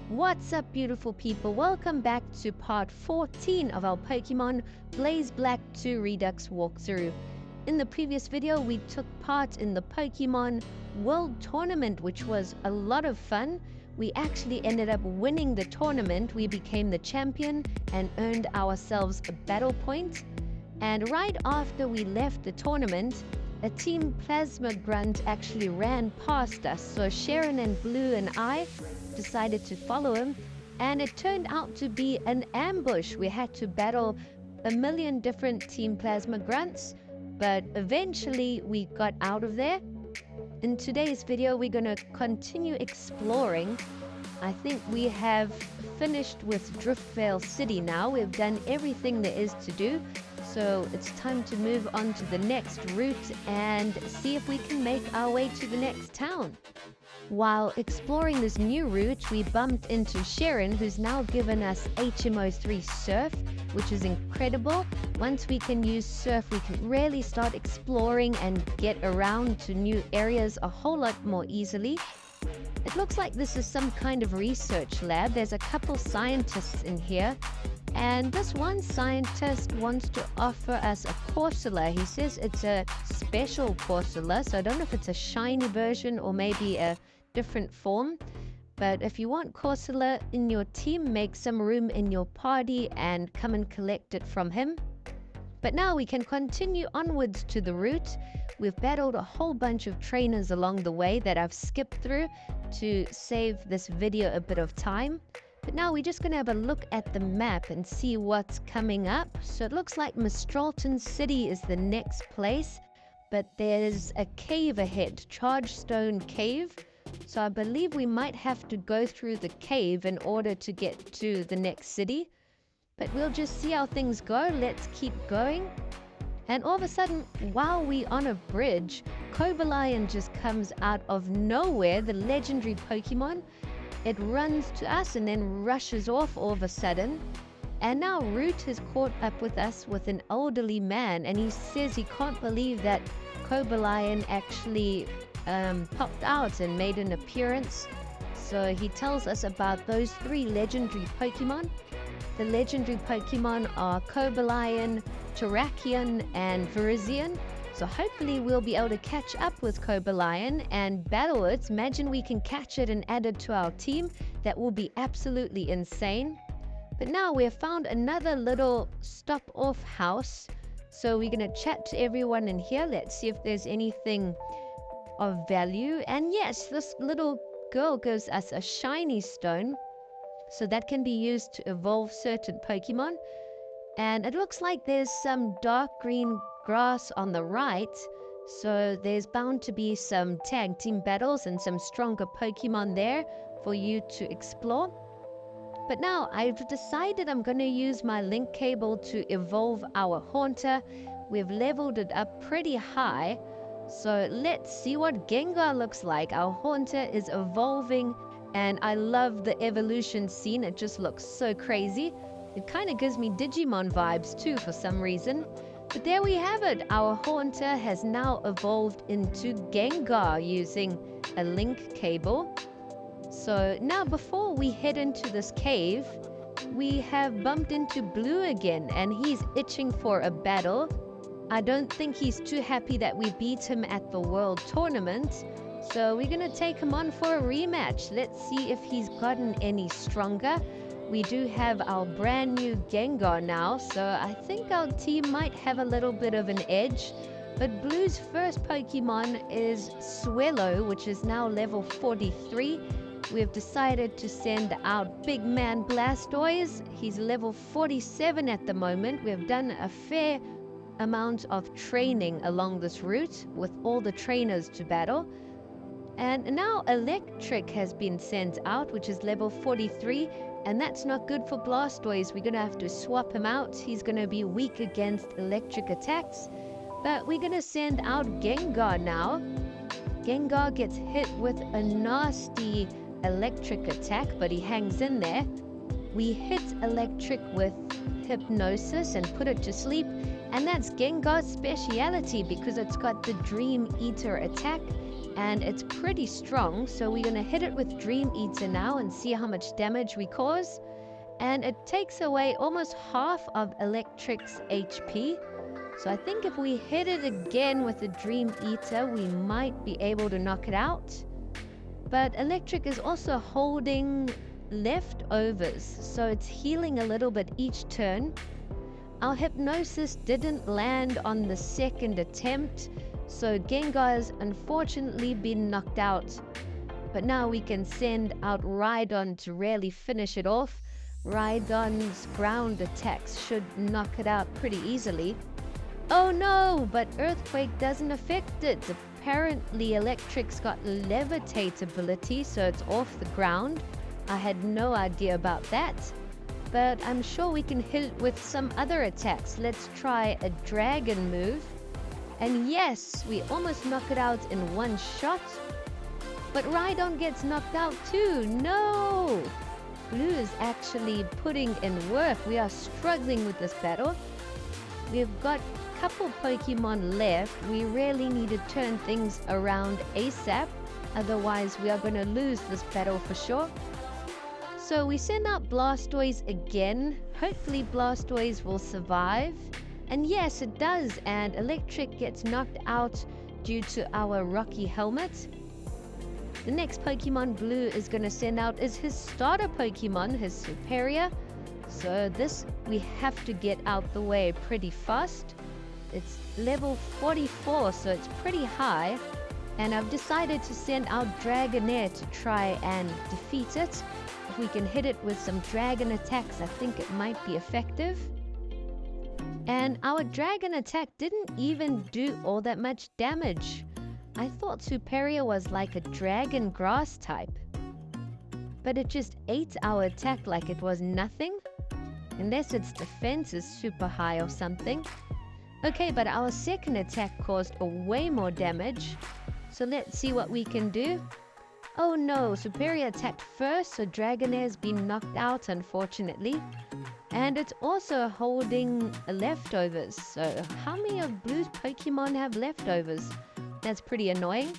What's up, beautiful people? Welcome back to part 14 of our Pokémon Blaze Black 2 Redux walkthrough. In the previous video, we took part in the Pokémon World Tournament, which was a lot of fun. We actually ended up winning the tournament. We became the champion and earned ourselves a battle point. And right after we left the tournament, a Team Plasma Grunt actually ran past us. So Sharon and Blue and I decided to follow him, and it turned out to be an ambush. We had to battle a million different Team Plasma Grunts, but eventually we got out of there. In today's video, we're going to continue exploring. I think we have finished with Driftveil City now. We've done everything there is to do. So it's time to move on to the next route and see if we can make our way to the next town. While exploring this new route, we bumped into Sharon, who's now given us HMO3 Surf, which is incredible. Once we can use Surf, we can really start exploring and get around to new areas a whole lot more easily. It looks like this is some kind of research lab. There's a couple scientists in here. And this one scientist wants to offer us a Corsola. He says it's a special Corsola, so I don't know if it's a shiny version or maybe a different form. But if you want Corsola in your team, make some room in your party and come and collect it from him. But now we can continue onwards to the route. We've battled a whole bunch of trainers along the way that I've skipped through to save this video a bit of time. But now we're just going to have a look at the map and see what's coming up. So it looks like Mistralton City is the next place, but there's a cave ahead, Chargestone Cave. So I believe we might have to go through the cave in order to get to the next city. But we'll just see how things go. Let's keep going. And all of a sudden, while we're on a bridge, Cobalion just comes out of nowhere, the legendary Pokemon. It runs to us and then rushes off all of a sudden. And now Root has caught up with us with an elderly man, and he says he can't believe that Cobalion actually popped out and made an appearance. So he tells us about those three legendary Pokemon. The legendary Pokemon are Cobalion, Terrakion, and Virizion. So hopefully we'll be able to catch up with Cobalion and battle it. Imagine we can catch it and add it to our team. That will be absolutely insane. But now we have found another little stop-off house. So we're going to chat to everyone in here. Let's see if there's anything of value. And yes, this little girl gives us a shiny stone. So that can be used to evolve certain Pokemon. And it looks like there's some dark green grass on the right, so there's bound to be some tag team battles and some stronger Pokemon there for you to explore. But now I've decided I'm going to use my link cable to evolve our Haunter. We've leveled it up pretty high, so let's see what Gengar looks like. Our Haunter is evolving, and I love the evolution scene. It just looks so crazy. It kind of gives me Digimon vibes too for some reason. But there we have it. Our Haunter has now evolved into Gengar using a link cable. So now before we head into this cave, we have bumped into Blue again, and he's itching for a battle. I don't think he's too happy that we beat him at the World Tournament. So we're going to take him on for a rematch. Let's see if he's gotten any stronger. We do have our brand new Gengar now, so I think our team might have a little bit of an edge. But Blue's first Pokemon is Swellow, which is now level 43. We've decided to send out Big Man Blastoise. He's level 47 at the moment. We've done a fair amount of training along this route with all the trainers to battle. And now Electric has been sent out, which is level 43. And that's not good for Blastoise. We're going to have to swap him out. He's going to be weak against electric attacks. But we're going to send out Gengar now. Gengar gets hit with a nasty electric attack, but he hangs in there. We hit Electric with Hypnosis and put it to sleep. And that's Gengar's speciality because it's got the Dream Eater attack and it's pretty strong. So we're going to hit it with Dream Eater now and see how much damage we cause. And it takes away almost half of Electric's HP. So I think if we hit it again with the Dream Eater, we might be able to knock it out. But Electric is also holding leftovers, so it's healing a little bit each turn. Our Hypnosis didn't land on the second attempt, so Gengar has unfortunately been knocked out. But now we can send out Rhydon to really finish it off. Rhydon's ground attacks should knock it out pretty easily. Oh no, but Earthquake doesn't affect it. Apparently Electric's got Levitate ability, so it's off the ground. I had no idea about that. But I'm sure we can hit it with some other attacks. Let's try a Dragon move. And yes, we almost knock it out in one shot. But Rhydon gets knocked out too. No! Blue is actually putting in work. We are struggling with this battle. We've got a couple Pokemon left. We really need to turn things around ASAP. Otherwise, we are going to lose this battle for sure. So we send out Blastoise again. Hopefully Blastoise will survive. And yes, it does. And Electric gets knocked out due to our Rocky Helmet. The next Pokemon Blue is going to send out is his starter Pokemon, his Superior. So this we have to get out the way pretty fast. It's level 44, so it's pretty high. And I've decided to send out Dragonair to try and defeat it. If we can hit it with some Dragon attacks, I think it might be effective. And our Dragon attack didn't even do all that much damage. I thought Superior was like a Dragon Grass type. But it just ate our attack like it was nothing. Unless its defense is super high or something. Okay, but our second attack caused way more damage. So let's see what we can do. Oh no, Superior attacked first, so Dragonair's been knocked out unfortunately. And it's also holding leftovers. So how many of Blue's Pokemon have leftovers? That's pretty annoying.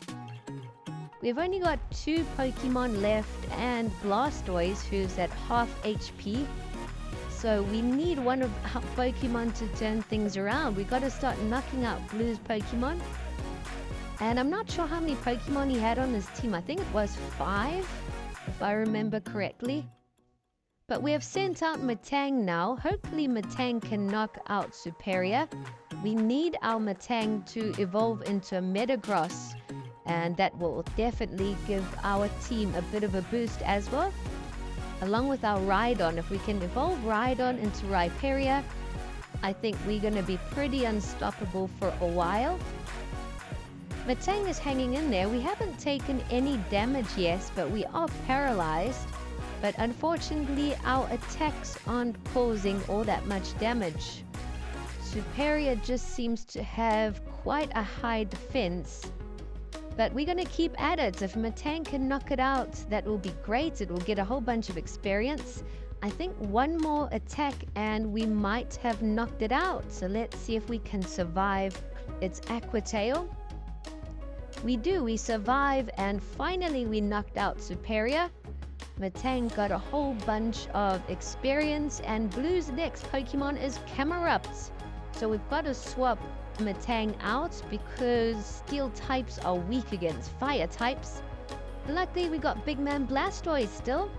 We've only got 2 Pokemon left and Blastoise, who's at half HP. So we need one of our Pokemon to turn things around. We got to start knocking out Blue's Pokemon. And I'm not sure how many Pokemon he had on his team. I think it was 5, if I remember correctly. But we have sent out Metang now. Hopefully Metang can knock out Superior. We need our Metang to evolve into a Metagross. And that will definitely give our team a bit of a boost as well. Along with our Rhydon. If we can evolve Rhydon into Rhyperior, I think we're going to be pretty unstoppable for a while. Metang is hanging in there. We haven't taken any damage yet, but we are paralyzed. But unfortunately, our attacks aren't causing all that much damage. Superior just seems to have quite a high defense. But we're going to keep at it. If Metang can knock it out, that will be great. It will get a whole bunch of experience. I think one more attack and we might have knocked it out. So let's see if we can survive its Aqua Tail. We do. We survive and finally we knocked out Superior. Metang got a whole bunch of experience and Blue's next Pokemon is Camerupt. So we've got to swap Metang out because Steel types are weak against Fire types. Luckily we got Big Man Blastoise still.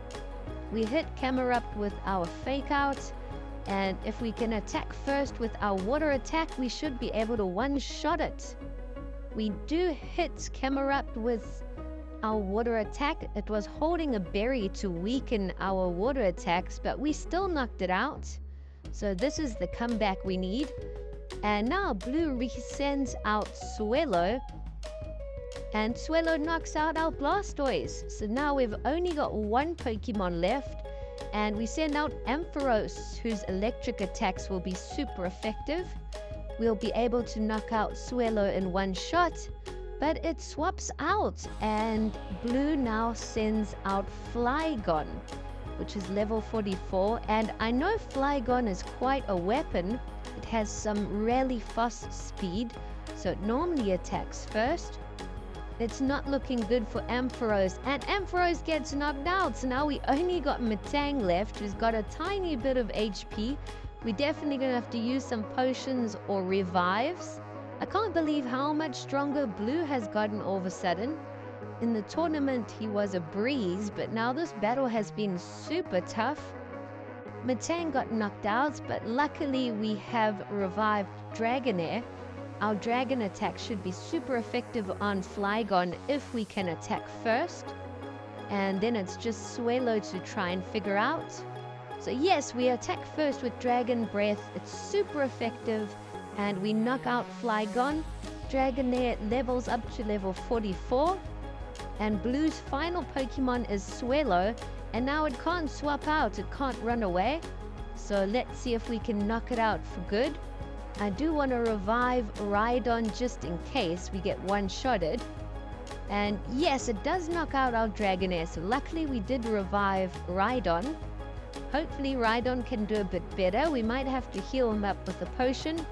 We hit Camerupt with our Fake Out. And if we can attack first with our Water attack, we should be able to one-shot it. We do hit Camerupt with our Water attack. It was holding a berry to weaken our Water attacks, but we still knocked it out. So this is the comeback we need. And now Blue resends out Swellow. And Swellow knocks out our Blastoise. So now we've only got 1 Pokemon left. And we send out Ampharos, whose electric attacks will be super effective. We'll be able to knock out Swellow in one shot. But it swaps out. And Blue now sends out Flygon, which is level 44. And I know Flygon is quite a weapon. It has some really fast speed, so it normally attacks first. It's not looking good for Ampharos, and Ampharos gets knocked out, so now we only got Metang left, who's got a tiny bit of HP. We're definitely gonna have to use some potions or revives. I can't believe how much stronger Blue has gotten all of a sudden. In the tournament he was a breeze, but now this battle has been super tough. Metang got knocked out, but luckily we have revived Dragonair. Our dragon attack should be super effective on Flygon if we can attack first. And then it's just Swellow to try and figure out. So yes, we attack first with Dragon Breath. It's super effective. And we knock out Flygon. Dragonair levels up to level 44. And Blue's final Pokemon is Swellow. And now it can't swap out. It can't run away. So let's see if we can knock it out for good. I do want to revive Rhydon just in case we get one-shotted. And yes, it does knock out our Dragonair, so luckily we did revive Rhydon. Hopefully Rhydon can do a bit better. We might have to heal him up with a potion.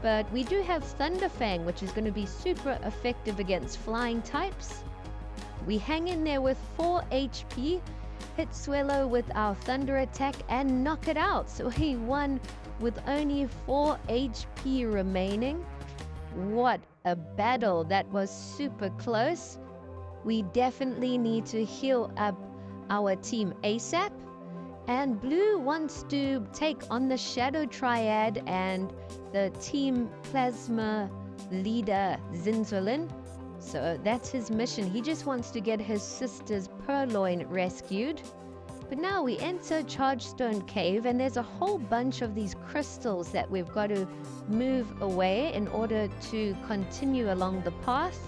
But we do have Thunderfang, which is going to be super effective against flying types. We hang in there with 4 HP, hit Swellow with our Thunder attack and knock it out. So he won with only 4 HP remaining. What a battle. That was super close. We definitely need to heal up our team ASAP. And Blue wants to take on the Shadow Triad and the Team Plasma leader Zinzolin. So that's his mission. He just wants to get his sister's Purloin rescued. But now we enter Chargestone Cave, and there's a whole bunch of these crystals that we've got to move away in order to continue along the path.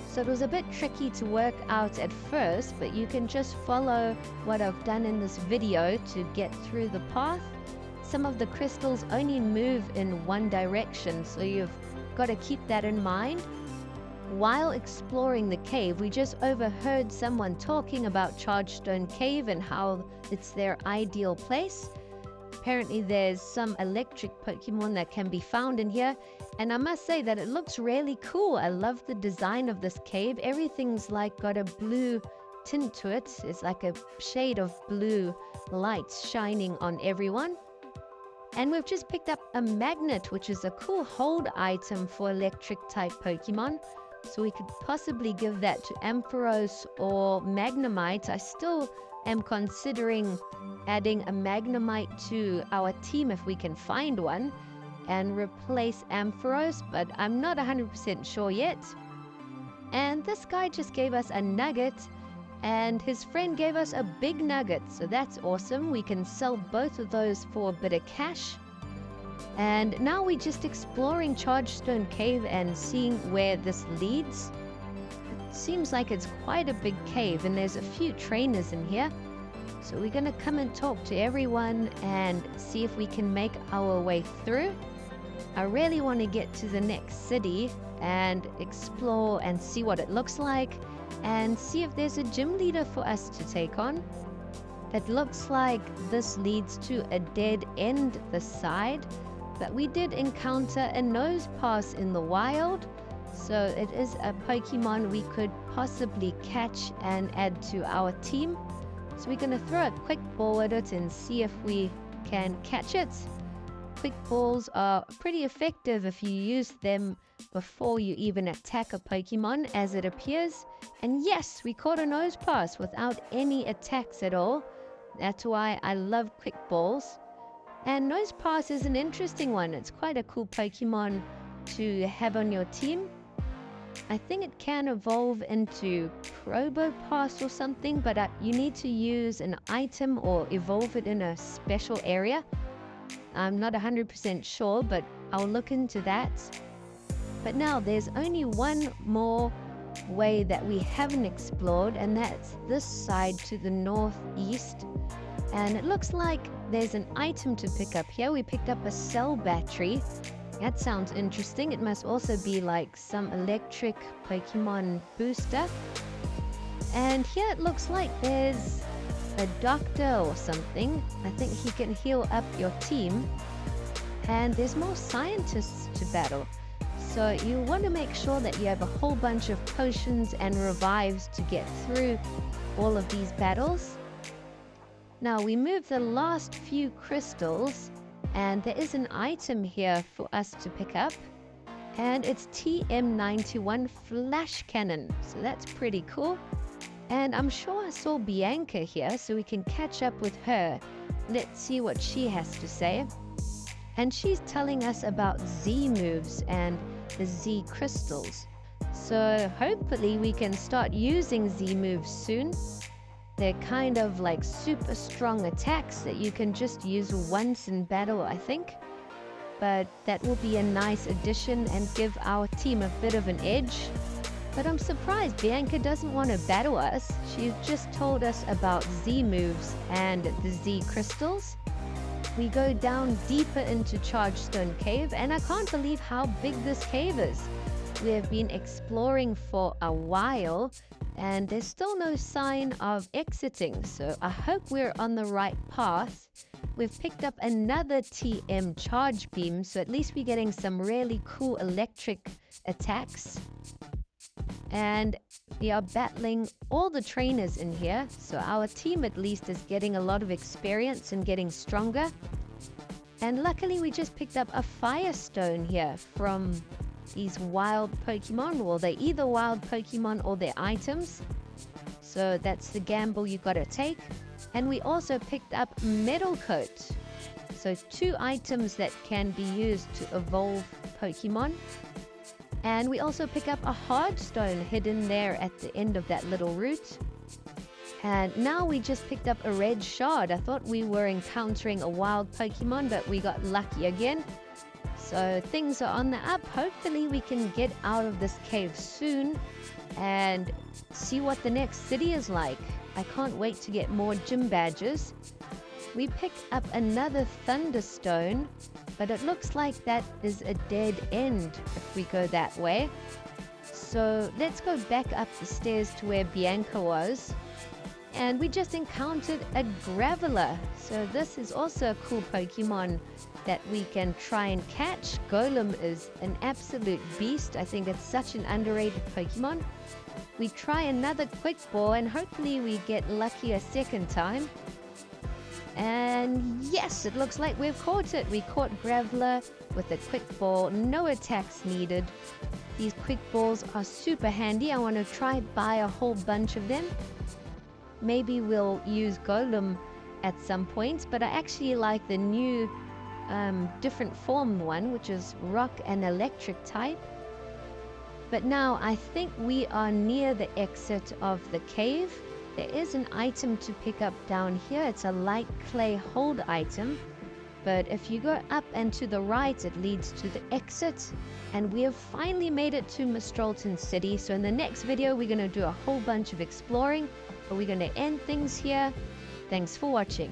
So it was a bit tricky to work out at first, but you can just follow what I've done in this video to get through the path. Some of the crystals only move in one direction, so you've got to keep that in mind. While exploring the cave, we just overheard someone talking about Chargestone Cave and how it's their ideal place. Apparently there's some electric Pokemon that can be found in here, and I must say that it looks really cool. I love the design of this cave. Everything's like got a blue tint to it. It's like a shade of blue lights shining on everyone. And we've just picked up a magnet, which is a cool hold item for electric type Pokemon. So we could possibly give that to Ampharos or Magnemite. I still am considering adding a Magnemite to our team if we can find one and replace Ampharos, but I'm not 100% sure yet. And this guy just gave us a nugget, and his friend gave us a big nugget, so that's awesome. We can sell both of those for a bit of cash. And now we're just exploring Chargestone Cave and seeing where this leads. It seems like it's quite a big cave, and there's a few trainers in here. So we're going to come and talk to everyone and see if we can make our way through. I really want to get to the next city and explore and see what it looks like and see if there's a gym leader for us to take on. It looks like this leads to a dead end this side. But we did encounter a Nosepass in the wild, so it is a Pokemon we could possibly catch and add to our team. So we're going to throw a quick ball at it and see if we can catch it. Quick balls are pretty effective if you use them before you even attack a Pokemon, as it appears. And yes, we caught a Nosepass without any attacks at all. That's why I love quick balls. And Nosepass is an interesting one. It's quite a cool Pokemon to have on your team. I think it can evolve into Probopass or something, but you need to use an item or evolve it in a special area. I'm not 100% sure, but I'll look into that. But now there's only one more way that we haven't explored, and that's this side to the northeast. And it looks like there's an item to pick up here. We picked up a cell battery. That sounds interesting. It must also be like some electric Pokemon booster. And here it looks like there's a doctor or something. I think he can heal up your team. and there's more scientists to battle. So you want to make sure that you have a whole bunch of potions and revives to get through all of these battles. Now we move the last few crystals, and there is an item here for us to pick up, and it's TM91 flash cannon, so that's pretty cool. And I'm sure I saw Bianca here, so we can catch up with her. Let's see what she has to say. And she's telling us about Z moves and the Z crystals. So hopefully we can start using Z moves soon. They're kind of like super strong attacks that you can just use once in battle, I think. But that will be a nice addition and give our team a bit of an edge. But I'm surprised Bianca doesn't want to battle us. She just told us about Z moves and the Z crystals. We go down deeper into Chargestone Cave, and I can't believe how big this cave is. We have been exploring for a while, and there's still no sign of exiting, so I hope we're on the right path. We've picked up another TM charge beam, so at least we're getting some really cool electric attacks. And we are battling all the trainers in here, so our team at least is getting a lot of experience and getting stronger. And luckily we just picked up a firestone here from these wild Pokemon. Well, they're either wild Pokemon or they're items, so that's the gamble you gotta take. And we also picked up Metal Coat, so 2 items that can be used to evolve Pokemon. And we also pick up a hard stone hidden there at the end of that little route. And now we just picked up a red shard. I thought we were encountering a wild Pokemon, but we got lucky again. So things are on the up. Hopefully we can get out of this cave soon and see what the next city is like. I can't wait to get more gym badges. We pick up another Thunderstone, but it looks like that is a dead end if we go that way. So let's go back up the stairs to where Bianca was. And we just encountered a Graveler. So this is also a cool Pokemon that we can try and catch. Golem is an absolute beast. I think it's such an underrated Pokemon. We try another Quick Ball and hopefully we get lucky a second time. And yes, it looks like we've caught it. We caught Graveler with a Quick Ball, no attacks needed. These Quick Balls are super handy. I want to try buy a whole bunch of them. Maybe we'll use Golem at some point, but I actually like the new different form one, which is rock and electric type. But now I think we are near the exit of the cave. There is an item to pick up down here. It's a light clay hold item. But if you go up and to the right, it leads to the exit. And we have finally made it to Mistralton City. So in the next video, we're going to do a whole bunch of exploring. But we're going to end things here. Thanks for watching.